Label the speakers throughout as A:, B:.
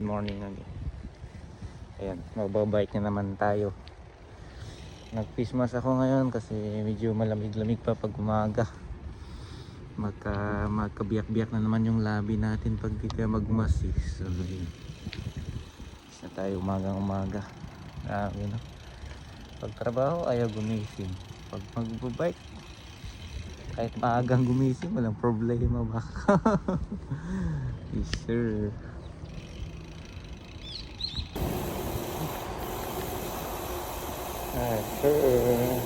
A: Good morning again. Ayan, magbabike na naman tayo. Nag-Christmas ako ngayon kasi medyo malamig-lamig pa pag umaga. Magkabiyak-biyak na naman yung labi natin pag di tayo magmasis. So, isa tayo umagang-umaga. No? Pag trabaho, ayaw gumising. Pag magbabike, kahit maagang gumising, walang problema ba? Yes, sir. Sure.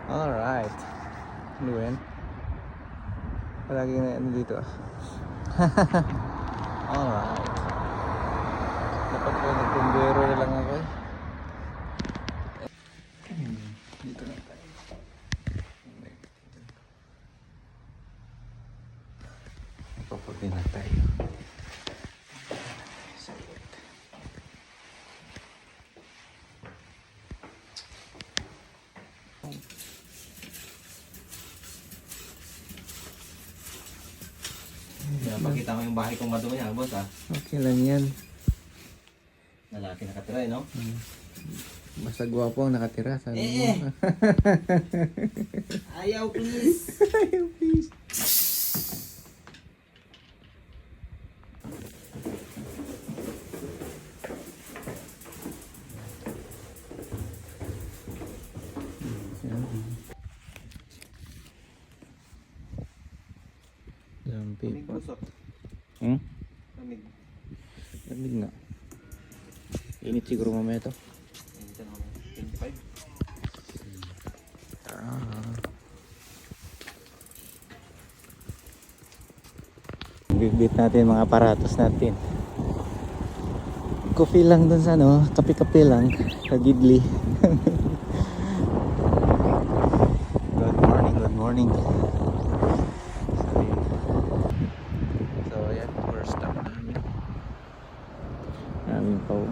A: Alright. Ano ba yan? Palagi na ano dito. Alright. Dapat ko nagkumbero na lang ako eh. Dito na tayo. Papunti na tayo.
B: Pakita mo yung bahay kong madumi ha, boss ha.
A: Okay lang yan.
B: Lalaki nakatira eh, no?
A: Basta gwapo ang nakatira sa
B: Ayaw please.
A: Ayaw please.
B: Lamig busok. Lamig.
A: Lamig nga. Init siguro mamaya to.
B: Ito na 25.
A: Bibit natin mga aparatos natin. Coffee lang dun sa ano, kape-kape lang. Kagidli. Good morning. So ayan, first stop namin. Namin po.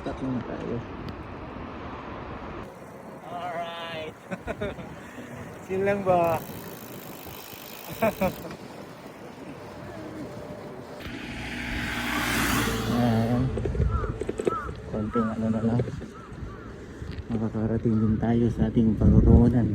A: Stop lang tayo. Alright. Chill lang ba? Ayan. Konting ano na lang. Makakarating din tayo sa ating panguroonan.